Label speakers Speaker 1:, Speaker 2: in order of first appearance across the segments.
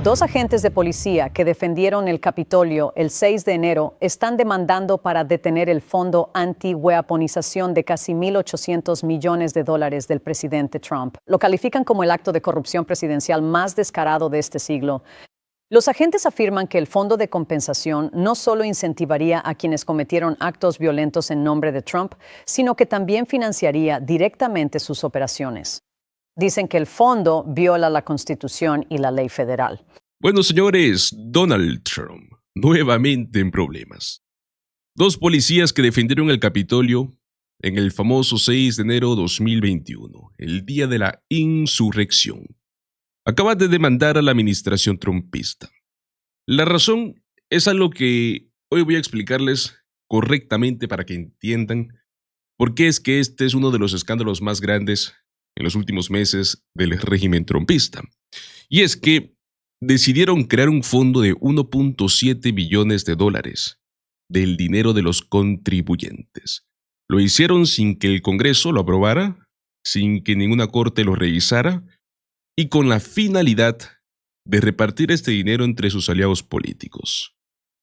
Speaker 1: Dos agentes de policía que defendieron el Capitolio el 6 de enero están demandando para detener el fondo anti-weaponización de casi $1.800 millones del presidente Trump. Lo califican como el acto de corrupción presidencial más descarado de este siglo. Los agentes afirman que el fondo de compensación no solo incentivaría a quienes cometieron actos violentos en nombre de Trump, sino que también financiaría directamente sus operaciones. Dicen que el fondo viola la Constitución y la ley federal.
Speaker 2: Bueno, señores, Donald Trump, nuevamente en problemas. Dos policías que defendieron el Capitolio en el famoso 6 de enero de 2021, el día de la insurrección, acaban de demandar a la administración trumpista. La razón es algo que hoy voy a explicarles correctamente para que entiendan por qué es que este es uno de los escándalos más grandes en los últimos meses del régimen trumpista. Y es que decidieron crear un fondo de $1.7 billones del dinero de los contribuyentes. Lo hicieron sin que el Congreso lo aprobara, sin que ninguna corte lo revisara, y con la finalidad de repartir este dinero entre sus aliados políticos,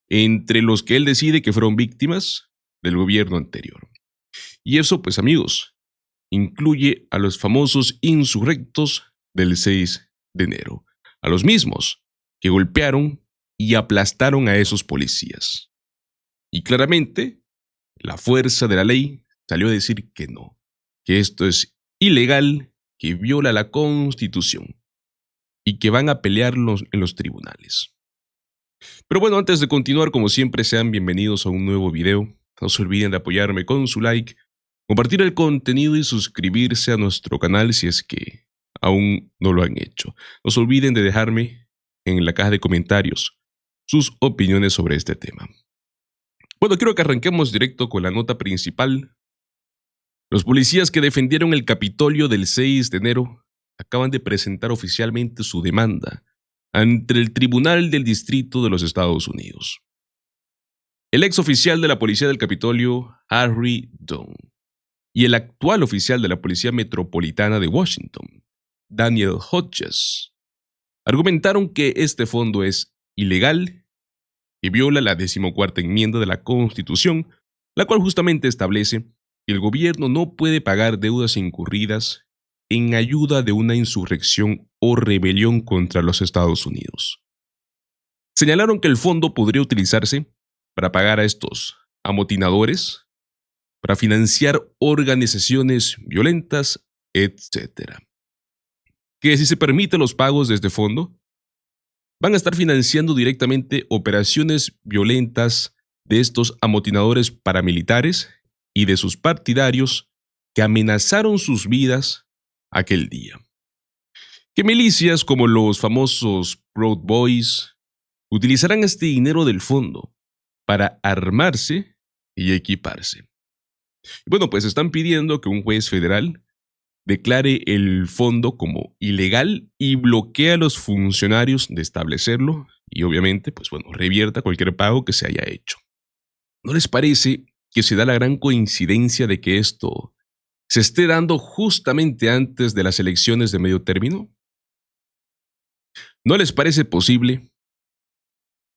Speaker 2: entre los que él decide que fueron víctimas del gobierno anterior. Y eso, pues amigos, incluye a los famosos insurrectos del 6 de enero, a los mismos que golpearon y aplastaron a esos policías. Y claramente, la fuerza de la ley salió a decir que no, que esto es ilegal, que viola la Constitución y que van a pelearlos en los tribunales. Pero bueno, antes de continuar, como siempre, sean bienvenidos a un nuevo video. No se olviden de apoyarme con su like, compartir el contenido y suscribirse a nuestro canal si es que aún no lo han hecho. No se olviden de dejarme en la caja de comentarios sus opiniones sobre este tema. Bueno, quiero que arranquemos directo con la nota principal. Los policías que defendieron el Capitolio del 6 de enero acaban de presentar oficialmente su demanda ante el Tribunal del Distrito de los Estados Unidos. El ex oficial de la Policía del Capitolio, Harry Dunn, y el actual oficial de la Policía Metropolitana de Washington, Daniel Hodges, argumentaron que este fondo es ilegal y viola la 14ª enmienda de la Constitución, la cual justamente establece que el gobierno no puede pagar deudas incurridas en ayuda de una insurrección o rebelión contra los Estados Unidos. Señalaron que el fondo podría utilizarse para pagar a estos amotinadores, para financiar organizaciones violentas, etc. Que si se permiten los pagos de este fondo, van a estar financiando directamente operaciones violentas de estos amotinadores paramilitares y de sus partidarios que amenazaron sus vidas aquel día. Que milicias como los famosos Proud Boys utilizarán este dinero del fondo para armarse y equiparse. Bueno, pues están pidiendo que un juez federal declare el fondo como ilegal y bloquee a los funcionarios de establecerlo y obviamente, pues bueno, revierta cualquier pago que se haya hecho. ¿No les parece que se da la gran coincidencia de que esto se esté dando justamente antes de las elecciones de medio término? ¿No les parece posible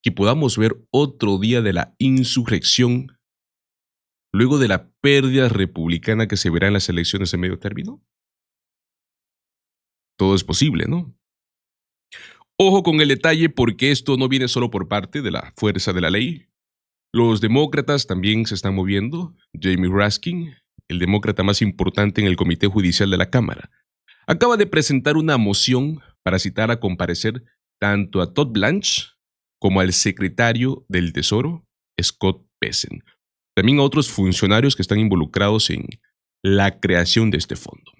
Speaker 2: que podamos ver otro día de la insurrección luego de la pérdida republicana que se verá en las elecciones de medio término? Todo es posible, ¿no? Ojo con el detalle porque esto no viene solo por parte de la fuerza de la ley. Los demócratas también se están moviendo. Jamie Raskin, el demócrata más importante en el Comité Judicial de la Cámara, acaba de presentar una moción para citar a comparecer tanto a Todd Blanche como al secretario del Tesoro, Scott Bessent. También a otros funcionarios que están involucrados en la creación de este fondo.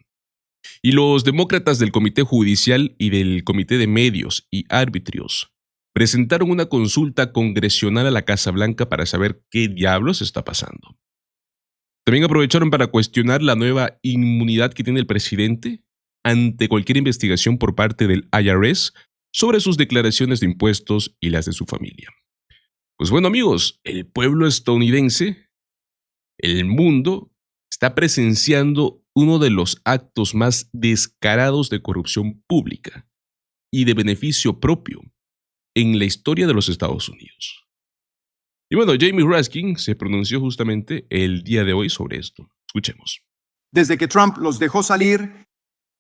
Speaker 2: Y los demócratas del Comité Judicial y del Comité de Medios y Arbitrios presentaron una consulta congresional a la Casa Blanca para saber qué diablos está pasando. También aprovecharon para cuestionar la nueva inmunidad que tiene el presidente ante cualquier investigación por parte del IRS sobre sus declaraciones de impuestos y las de su familia. Pues bueno amigos, el pueblo estadounidense, el mundo, está presenciando uno de los actos más descarados de corrupción pública y de beneficio propio en la historia de los Estados Unidos. Y bueno, Jamie Raskin se pronunció justamente el día de hoy sobre esto. Escuchemos.
Speaker 3: Desde que Trump los dejó salir,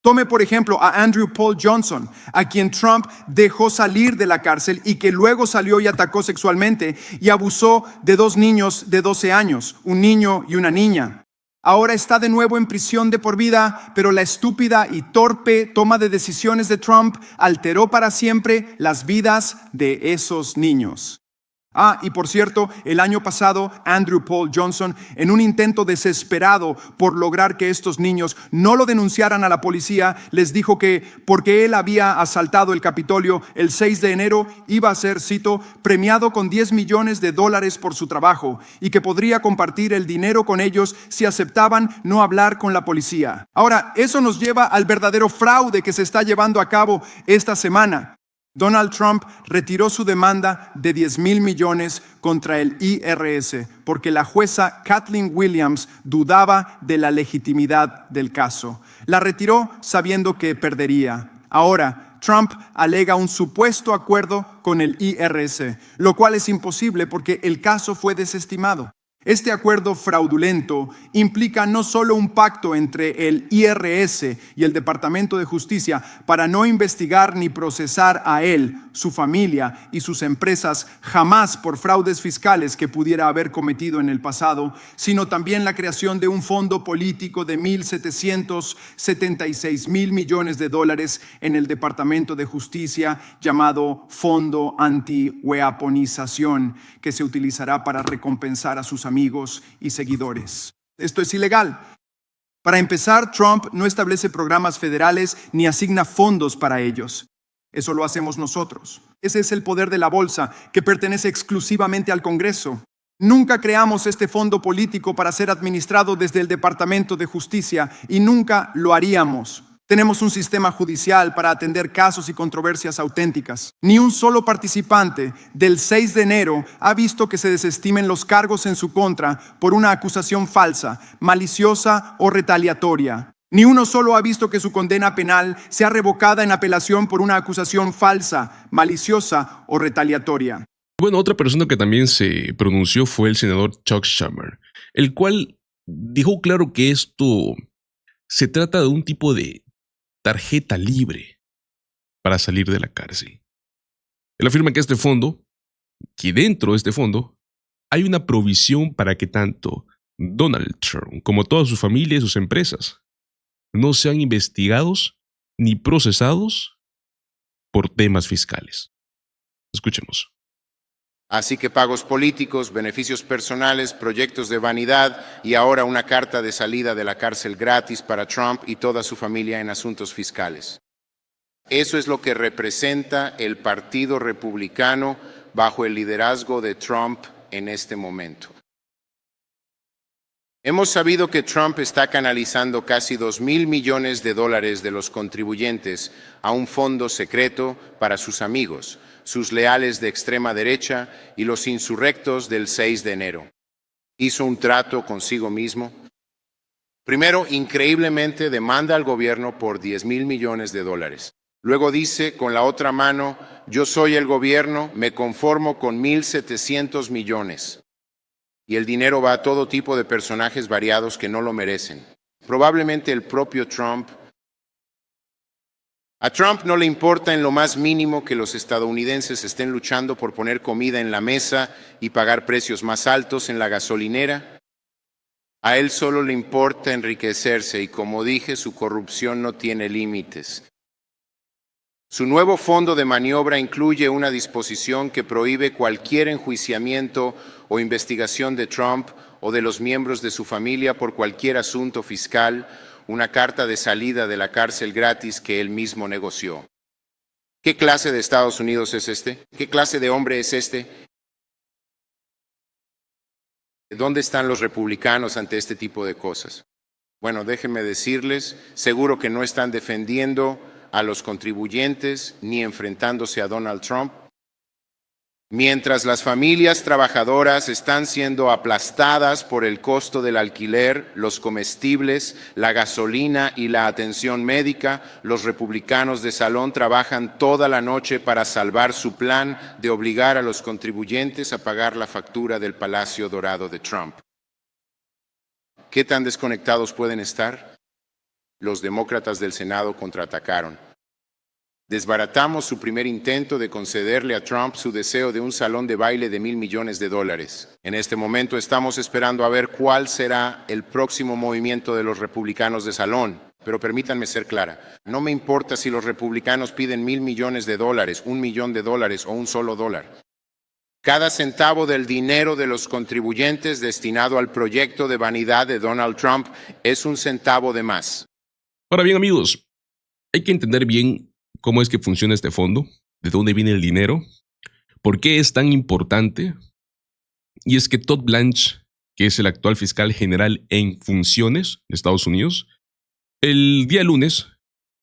Speaker 3: tome por ejemplo a Andrew Paul Johnson, a quien Trump dejó salir de la cárcel y que luego salió y atacó sexualmente y abusó de 2 niños de 12 años, un niño y una niña. Ahora está de nuevo en prisión de por vida, pero la estúpida y torpe toma de decisiones de Trump alteró para siempre las vidas de esos niños. Y por cierto, el año pasado, Andrew Paul Johnson, en un intento desesperado por lograr que estos niños no lo denunciaran a la policía, les dijo que porque él había asaltado el Capitolio el 6 de enero, iba a ser, cito, premiado con $10 millones por su trabajo y que podría compartir el dinero con ellos si aceptaban no hablar con la policía. Ahora, eso nos lleva al verdadero fraude que se está llevando a cabo esta semana. Donald Trump retiró su demanda de $10,000 millones contra el IRS porque la jueza Kathleen Williams dudaba de la legitimidad del caso. La retiró sabiendo que perdería. Ahora, Trump alega un supuesto acuerdo con el IRS, lo cual es imposible porque el caso fue desestimado. Este acuerdo fraudulento implica no solo un pacto entre el IRS y el Departamento de Justicia para no investigar ni procesar a él, su familia y sus empresas jamás por fraudes fiscales que pudiera haber cometido en el pasado, sino también la creación de un fondo político de $1,776 mil millones en el Departamento de Justicia llamado Fondo Anti-Weaponización, que se utilizará para recompensar a sus amigos y seguidores. Esto es ilegal. Para empezar, Trump no establece programas federales ni asigna fondos para ellos. Eso lo hacemos nosotros. Ese es el poder de la bolsa que pertenece exclusivamente al Congreso. Nunca creamos este fondo político para ser administrado desde el Departamento de Justicia y nunca lo haríamos. Tenemos un sistema judicial para atender casos y controversias auténticas. Ni un solo participante del 6 de enero ha visto que se desestimen los cargos en su contra por una acusación falsa, maliciosa o retaliatoria. Ni uno solo ha visto que su condena penal sea revocada en apelación por una acusación falsa, maliciosa o retaliatoria.
Speaker 2: Bueno, otra persona que también se pronunció fue el senador Chuck Schumer, el cual dejó claro que esto se trata de un tipo de tarjeta libre para salir de la cárcel. Él afirma que que dentro de este fondo, hay una provisión para que tanto Donald Trump como toda su familia y sus empresas no sean investigados ni procesados por temas fiscales. Escuchemos.
Speaker 4: Así que pagos políticos, beneficios personales, proyectos de vanidad y ahora una carta de salida de la cárcel gratis para Trump y toda su familia en asuntos fiscales. Eso es lo que representa el Partido Republicano bajo el liderazgo de Trump en este momento. Hemos sabido que Trump está canalizando casi $2,000 millones de los contribuyentes a un fondo secreto para sus amigos, sus leales de extrema derecha y los insurrectos del 6 de enero. Hizo un trato consigo mismo. Primero, increíblemente, demanda al gobierno por $10,000 millones. Luego dice con la otra mano, yo soy el gobierno, me conformo con 1,700 millones. Y el dinero va a todo tipo de personajes variados que no lo merecen. Probablemente el propio Trump. A Trump no le importa en lo más mínimo que los estadounidenses estén luchando por poner comida en la mesa y pagar precios más altos en la gasolinera. A él solo le importa enriquecerse y, como dije, su corrupción no tiene límites. Su nuevo fondo de maniobra incluye una disposición que prohíbe cualquier enjuiciamiento o investigación de Trump o de los miembros de su familia por cualquier asunto fiscal, una carta de salida de la cárcel gratis que él mismo negoció. ¿Qué clase de Estados Unidos es este? ¿Qué clase de hombre es este? ¿Dónde están los republicanos ante este tipo de cosas? Bueno, déjenme decirles, seguro que no están defendiendo a los contribuyentes ni enfrentándose a Donald Trump. Mientras las familias trabajadoras están siendo aplastadas por el costo del alquiler, los comestibles, la gasolina y la atención médica, los republicanos de salón trabajan toda la noche para salvar su plan de obligar a los contribuyentes a pagar la factura del Palacio Dorado de Trump. ¿Qué tan desconectados pueden estar? Los demócratas del Senado contraatacaron. Desbaratamos su primer intento de concederle a Trump su deseo de un salón de baile de $1,000 millones. En este momento estamos esperando a ver cuál será el próximo movimiento de los republicanos de salón. Pero permítanme ser clara, no me importa si los republicanos piden $1,000 millones, $1 millón o un solo dólar. Cada centavo del dinero de los contribuyentes destinado al proyecto de vanidad de Donald Trump es un centavo de más.
Speaker 2: Ahora bien, amigos, hay que entender bien cómo es que funciona este fondo, de dónde viene el dinero, por qué es tan importante. Y es que Todd Blanche, que es el actual fiscal general en funciones de Estados Unidos, el día lunes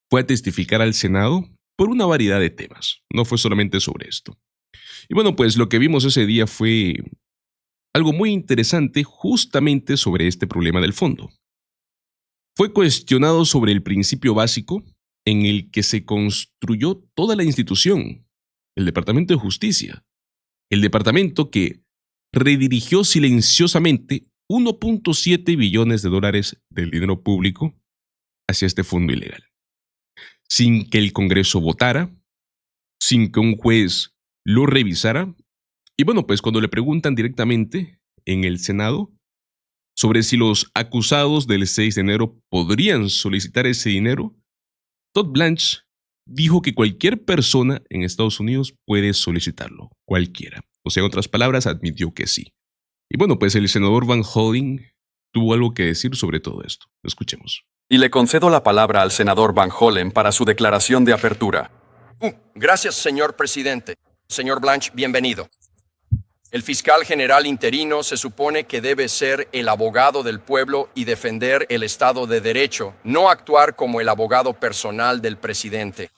Speaker 2: fue a testificar al Senado por una variedad de temas. No fue solamente sobre esto. Y bueno, pues lo que vimos ese día fue algo muy interesante justamente sobre este problema del fondo. Fue cuestionado sobre el principio básico en el que se construyó toda la institución, el Departamento de Justicia, el departamento que redirigió silenciosamente $1.7 billones del dinero público hacia este fondo ilegal, sin que el Congreso votara, sin que un juez lo revisara. Y bueno, pues cuando le preguntan directamente en el Senado sobre si los acusados del 6 de enero podrían solicitar ese dinero, Todd Blanche dijo que cualquier persona en Estados Unidos puede solicitarlo, cualquiera. O sea, en otras palabras, admitió que sí. Y bueno, pues el senador Van Hollen tuvo algo que decir sobre todo esto. Escuchemos.
Speaker 5: Y le concedo la palabra al senador Van Hollen para su declaración de apertura.
Speaker 6: Gracias, señor presidente. Señor Blanche, bienvenido. El fiscal general interino se supone que debe ser el abogado del pueblo y defender el Estado de Derecho, no actuar como el abogado personal del presidente.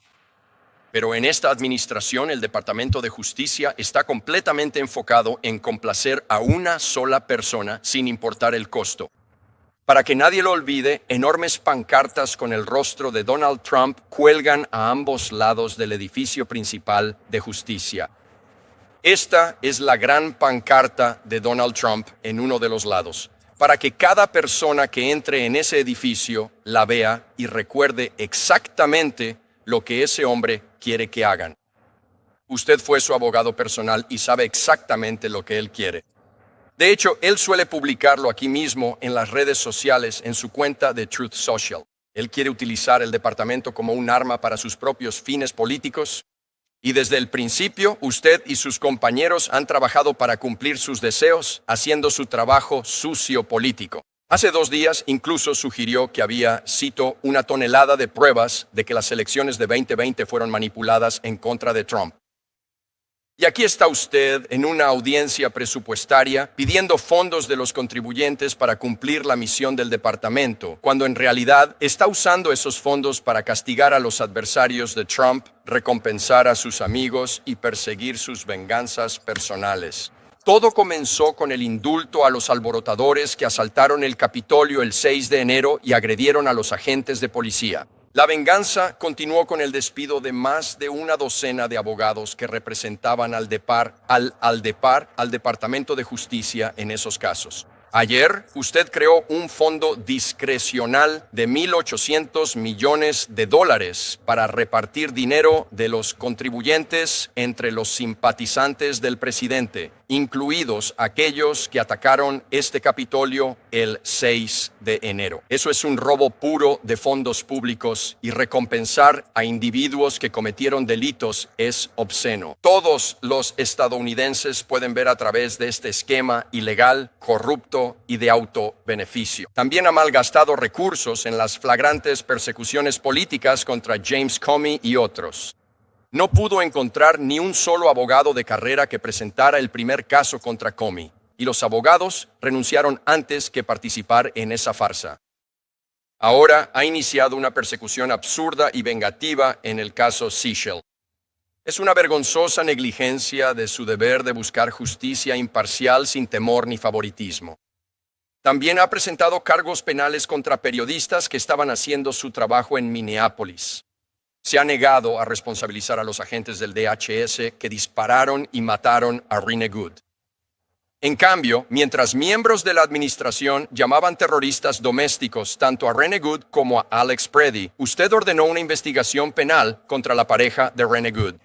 Speaker 6: Pero en esta administración, el Departamento de Justicia está completamente enfocado en complacer a una sola persona sin importar el costo. Para que nadie lo olvide, enormes pancartas con el rostro de Donald Trump cuelgan a ambos lados del edificio principal de justicia. Esta es la gran pancarta de Donald Trump en uno de los lados, para que cada persona que entre en ese edificio la vea y recuerde exactamente lo que ese hombre quiere que hagan. Usted fue su abogado personal y sabe exactamente lo que él quiere. De hecho, él suele publicarlo aquí mismo en las redes sociales en su cuenta de Truth Social. Él quiere utilizar el departamento como un arma para sus propios fines políticos. Y desde el principio, usted y sus compañeros han trabajado para cumplir sus deseos, haciendo su trabajo sucio político. Hace 2 días incluso sugirió que había, cito, 1 tonelada de pruebas de que las elecciones de 2020 fueron manipuladas en contra de Trump. Y aquí está usted en una audiencia presupuestaria pidiendo fondos de los contribuyentes para cumplir la misión del departamento, cuando en realidad está usando esos fondos para castigar a los adversarios de Trump, recompensar a sus amigos y perseguir sus venganzas personales. Todo comenzó con el indulto a los alborotadores que asaltaron el Capitolio el 6 de enero y agredieron a los agentes de policía. La venganza continuó con el despido de más de 1 docena de abogados que representaban al Departamento de Justicia en esos casos. Ayer, usted creó un fondo discrecional de $1,800 millones para repartir dinero de los contribuyentes entre los simpatizantes del presidente, incluidos aquellos que atacaron este Capitolio el 6 de enero. Eso es un robo puro de fondos públicos y recompensar a individuos que cometieron delitos es obsceno. Todos los estadounidenses pueden ver a través de este esquema ilegal, corrupto y de autobeneficio. También ha malgastado recursos en las flagrantes persecuciones políticas contra James Comey y otros. No pudo encontrar ni un solo abogado de carrera que presentara el primer caso contra Comey, y los abogados renunciaron antes que participar en esa farsa. Ahora ha iniciado una persecución absurda y vengativa en el caso Seychelles. Es una vergonzosa negligencia de su deber de buscar justicia imparcial sin temor ni favoritismo. También ha presentado cargos penales contra periodistas que estaban haciendo su trabajo en Minneapolis. Se ha negado a responsabilizar a los agentes del DHS que dispararon y mataron a Rene Good. En cambio, mientras miembros de la administración llamaban terroristas domésticos tanto a Rene Good como a Alex Preddy, usted ordenó una investigación penal contra la pareja de Rene Good.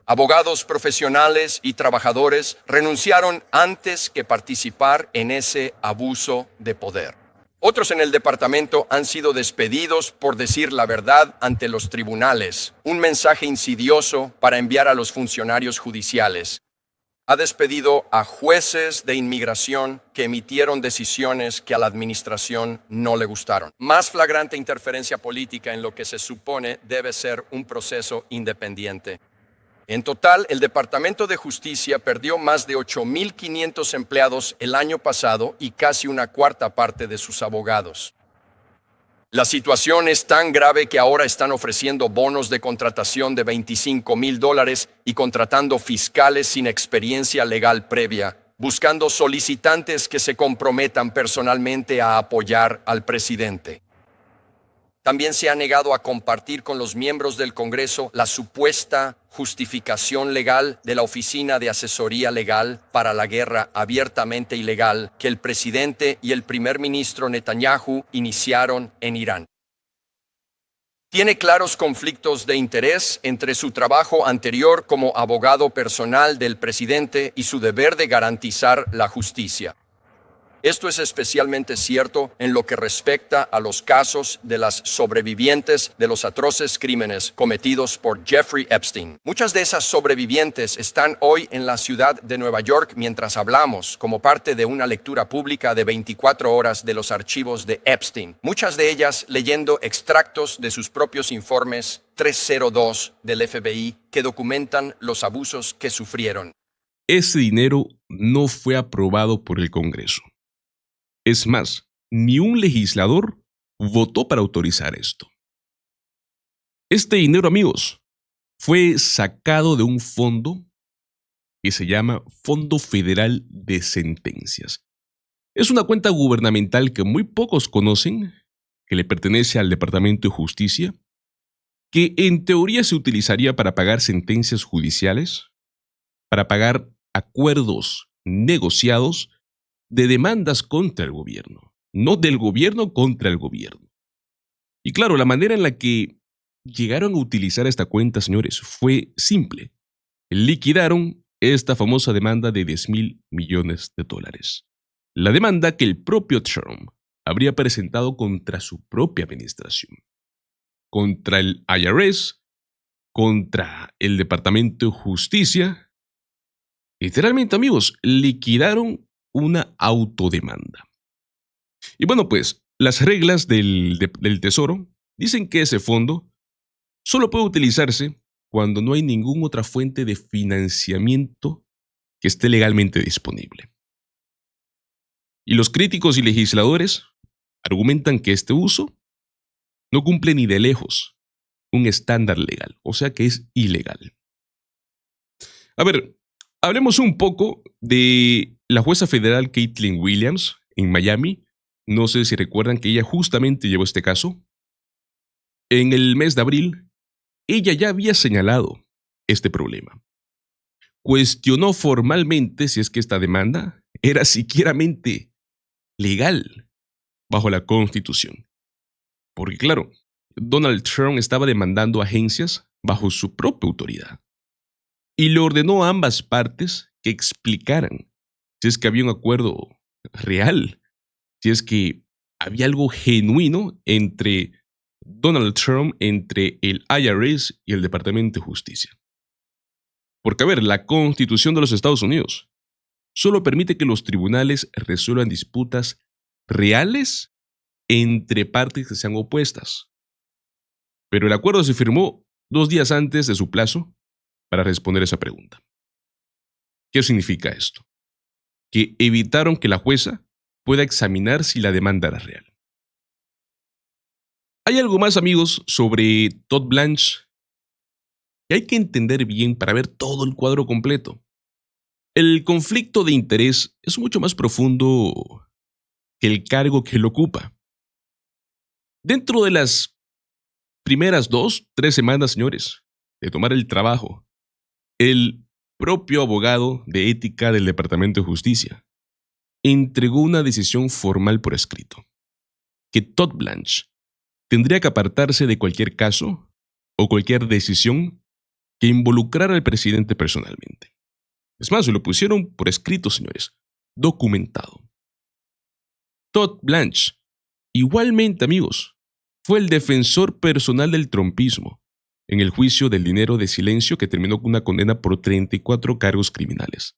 Speaker 6: Abogados profesionales y trabajadores renunciaron antes que participar en ese abuso de poder. Otros en el departamento han sido despedidos por decir la verdad ante los tribunales, un mensaje insidioso para enviar a los funcionarios judiciales. Ha despedido a jueces de inmigración que emitieron decisiones que a la administración no le gustaron. Más flagrante interferencia política en lo que se supone debe ser un proceso independiente. En total, el Departamento de Justicia perdió más de 8.500 empleados el año pasado y casi una cuarta parte de sus abogados. La situación es tan grave que ahora están ofreciendo bonos de contratación de $25,000 y contratando fiscales sin experiencia legal previa, buscando solicitantes que se comprometan personalmente a apoyar al presidente. También se ha negado a compartir con los miembros del Congreso la supuesta justificación legal de la Oficina de Asesoría Legal para la Guerra abiertamente ilegal que el presidente y el primer ministro Netanyahu iniciaron en Irán. Tiene claros conflictos de interés entre su trabajo anterior como abogado personal del presidente y su deber de garantizar la justicia. Esto es especialmente cierto en lo que respecta a los casos de las sobrevivientes de los atroces crímenes cometidos por Jeffrey Epstein. Muchas de esas sobrevivientes están hoy en la ciudad de Nueva York mientras hablamos, como parte de una lectura pública de 24 horas de los archivos de Epstein. Muchas de ellas leyendo extractos de sus propios informes 302 del FBI que documentan los abusos que sufrieron.
Speaker 2: Ese dinero no fue aprobado por el Congreso. Es más, ni un legislador votó para autorizar esto. Este dinero, amigos, fue sacado de un fondo que se llama Fondo Federal de Sentencias. Es una cuenta gubernamental que muy pocos conocen, que le pertenece al Departamento de Justicia, que en teoría se utilizaría para pagar sentencias judiciales, para pagar acuerdos negociados de demandas contra el gobierno, no del gobierno contra el gobierno. Y claro, la manera en la que llegaron a utilizar esta cuenta, señores, fue simple. Liquidaron esta famosa demanda de $10,000 millones. La demanda que el propio Trump habría presentado contra su propia administración, contra el IRS, contra el Departamento de Justicia. Literalmente, amigos, liquidaron una autodemanda. Y bueno, pues las reglas del Tesoro dicen que ese fondo solo puede utilizarse cuando no hay ninguna otra fuente de financiamiento que esté legalmente disponible. Y los críticos y legisladores argumentan que este uso no cumple ni de lejos un estándar legal, o sea que es ilegal. A ver, hablemos un poco de la jueza federal Caitlin Williams en Miami. No sé si recuerdan que ella justamente llevó este caso. En el mes de abril, ella ya había señalado este problema. Cuestionó formalmente si es que esta demanda era siquieramente legal bajo la Constitución. Porque claro, Donald Trump estaba demandando agencias bajo su propia autoridad. Y le ordenó a ambas partes que explicaran si es que había un acuerdo real, si es que había algo genuino entre Donald Trump, entre el IRS y el Departamento de Justicia. Porque, a ver, la Constitución de los Estados Unidos solo permite que los tribunales resuelvan disputas reales entre partes que sean opuestas. Pero el acuerdo se firmó 2 días antes de su plazo para responder esa pregunta. ¿Qué significa esto? Que evitaron que la jueza pueda examinar si la demanda era real. Hay algo más, amigos, sobre Todd Blanche que hay que entender bien para ver todo el cuadro completo. El conflicto de interés es mucho más profundo que el cargo que lo ocupa. Dentro de las primeras 2-3 semanas, señores, de tomar el trabajo, el propio abogado de ética del Departamento de Justicia entregó una decisión formal por escrito, que Todd Blanche tendría que apartarse de cualquier caso o cualquier decisión que involucrara al presidente personalmente. Es más, se lo pusieron por escrito, señores, documentado. Todd Blanche, igualmente, amigos, fue el defensor personal del trumpismo en el juicio del dinero de silencio que terminó con una condena por 34 cargos criminales.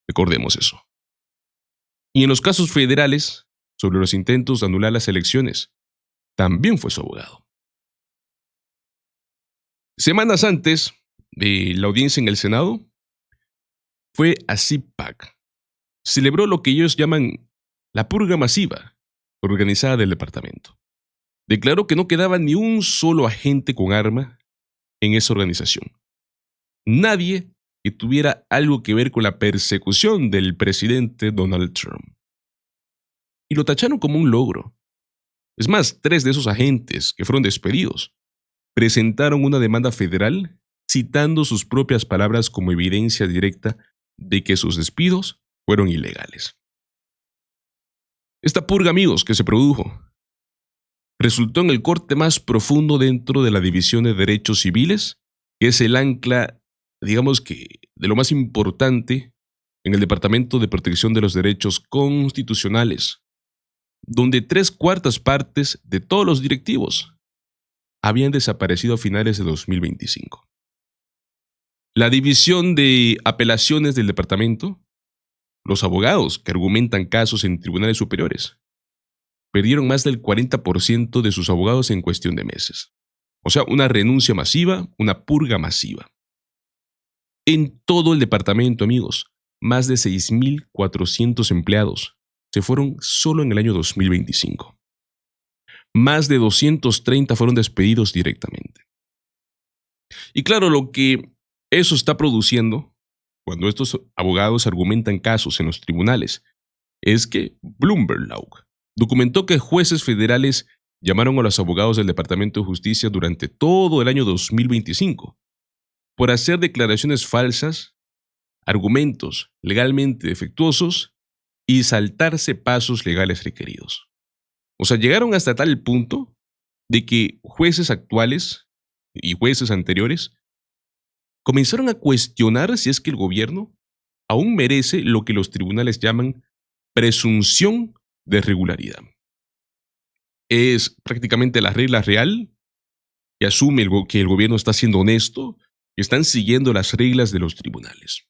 Speaker 2: Recordemos eso. Y en los casos federales, sobre los intentos de anular las elecciones, también fue su abogado. Semanas antes de la audiencia en el Senado, fue a CPAC. Celebró lo que ellos llaman la purga masiva organizada del departamento. Declaró que no quedaba ni un solo agente con arma en esa organización. Nadie que tuviera algo que ver con la persecución del presidente Donald Trump. Y lo tacharon como un logro. Es más, 3 de esos agentes que fueron despedidos presentaron una demanda federal citando sus propias palabras como evidencia directa de que sus despidos fueron ilegales. Esta purga, amigos, que se produjo, resultó en el corte más profundo dentro de la División de Derechos Civiles, que es el ancla, digamos que, de lo más importante en el Departamento de Protección de los Derechos Constitucionales, donde 3/4 partes de todos los directivos habían desaparecido a finales de 2025. La División de Apelaciones del Departamento, los abogados que argumentan casos en tribunales superiores, perdieron más del 40% de sus abogados en cuestión de meses. O sea, una renuncia masiva, una purga masiva. En todo el departamento, amigos, más de 6,400 empleados se fueron solo en el año 2025. Más de 230 fueron despedidos directamente. Y claro, lo que eso está produciendo, cuando estos abogados argumentan casos en los tribunales, es que Bloomberg Law documentó que jueces federales llamaron a los abogados del Departamento de Justicia durante todo el año 2025 por hacer declaraciones falsas, argumentos legalmente defectuosos y saltarse pasos legales requeridos. O sea, llegaron hasta tal punto de que jueces actuales y jueces anteriores comenzaron a cuestionar si es que el gobierno aún merece lo que los tribunales llaman presunción de regularidad. Es prácticamente la regla real que asume que el gobierno está siendo honesto y están siguiendo las reglas de los tribunales.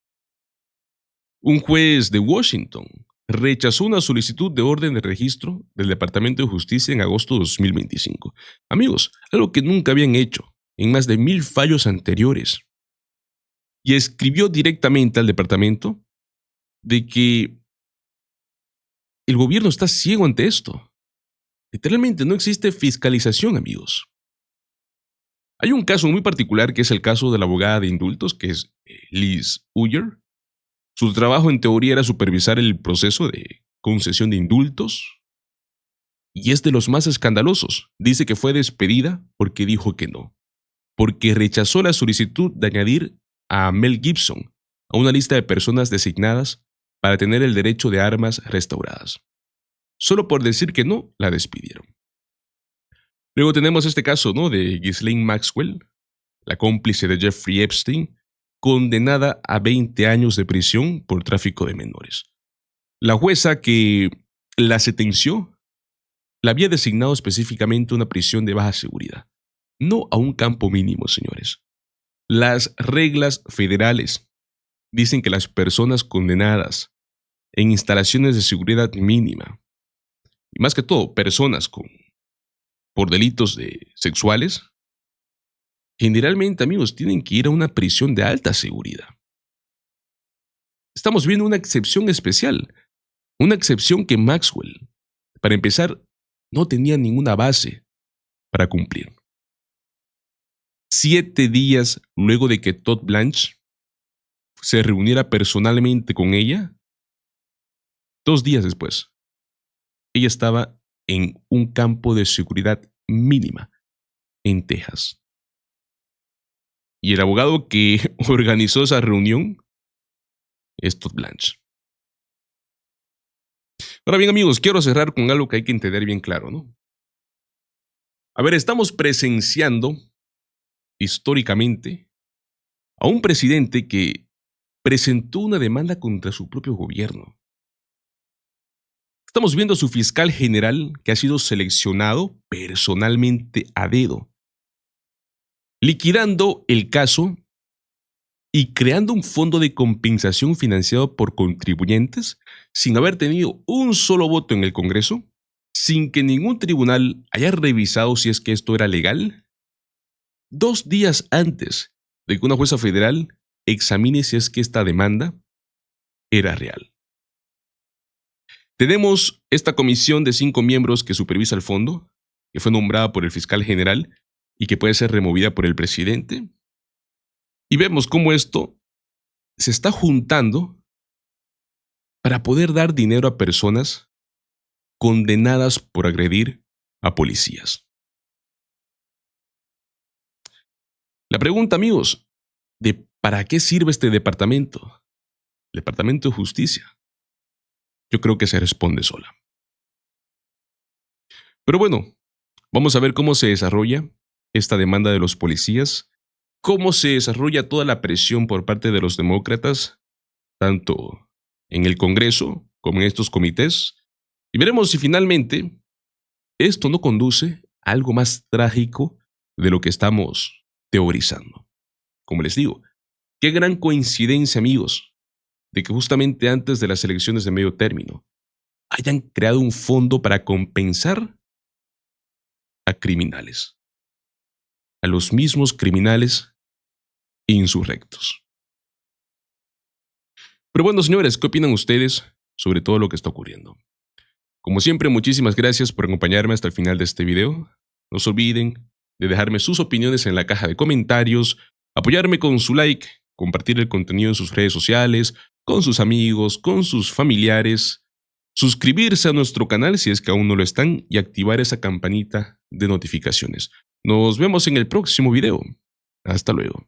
Speaker 2: Un juez de Washington rechazó una solicitud de orden de registro del Departamento de Justicia en agosto de 2025. Amigos, algo que nunca habían hecho en más de 1,000 fallos anteriores. Y escribió directamente al departamento de que el gobierno está ciego ante esto. Literalmente no existe fiscalización, amigos. Hay un caso muy particular que es el caso de la abogada de indultos, que es Liz Uller. Su trabajo en teoría era supervisar el proceso de concesión de indultos y es de los más escandalosos. Dice que fue despedida porque dijo que no, porque rechazó la solicitud de añadir a Mel Gibson a una lista de personas designadas para tener el derecho de armas restauradas. Solo por decir que no, la despidieron. Luego tenemos este caso, ¿no?, de Ghislaine Maxwell, la cómplice de Jeffrey Epstein, condenada a 20 años de prisión por tráfico de menores. La jueza que la sentenció la había designado específicamente una prisión de baja seguridad, no a un campo mínimo, señores. Las reglas federales dicen que las personas condenadas en instalaciones de seguridad mínima, y más que todo personas por delitos sexuales, generalmente, amigos, tienen que ir a una prisión de alta seguridad. Estamos viendo una excepción especial, una excepción que Maxwell, para empezar, no tenía ninguna base para cumplir. 7 días luego de que Todd Blanche se reuniera personalmente con ella, 2 días después, ella estaba en un campo de seguridad mínima en Texas. Y el abogado que organizó esa reunión es Todd Blanche. Ahora bien, amigos, quiero cerrar con algo que hay que entender bien claro, ¿no? A ver, estamos presenciando históricamente a un presidente que presentó una demanda contra su propio gobierno. Estamos viendo a su fiscal general que ha sido seleccionado personalmente a dedo, liquidando el caso y creando un fondo de compensación financiado por contribuyentes sin haber tenido un solo voto en el Congreso, sin que ningún tribunal haya revisado si es que esto era legal, 2 días antes de que una jueza federal examine si es que esta demanda era real. Tenemos esta comisión de 5 miembros que supervisa el fondo, que fue nombrada por el fiscal general y que puede ser removida por el presidente. Y vemos cómo esto se está juntando para poder dar dinero a personas condenadas por agredir a policías. La pregunta, amigos, de ¿para qué sirve este departamento? El Departamento de Justicia. Yo creo que se responde sola. Pero bueno, vamos a ver cómo se desarrolla esta demanda de los policías, cómo se desarrolla toda la presión por parte de los demócratas, tanto en el Congreso como en estos comités, y veremos si finalmente esto no conduce a algo más trágico de lo que estamos teorizando. Como les digo, qué gran coincidencia, amigos, de que justamente antes de las elecciones de medio término hayan creado un fondo para compensar a criminales, a los mismos criminales insurrectos. Pero bueno, señores, ¿qué opinan ustedes sobre todo lo que está ocurriendo? Como siempre, muchísimas gracias por acompañarme hasta el final de este video. No se olviden de dejarme sus opiniones en la caja de comentarios, apoyarme con su like, compartir el contenido en sus redes sociales, con sus amigos, con sus familiares, suscribirse a nuestro canal si es que aún no lo están y activar esa campanita de notificaciones. Nos vemos en el próximo video. Hasta luego.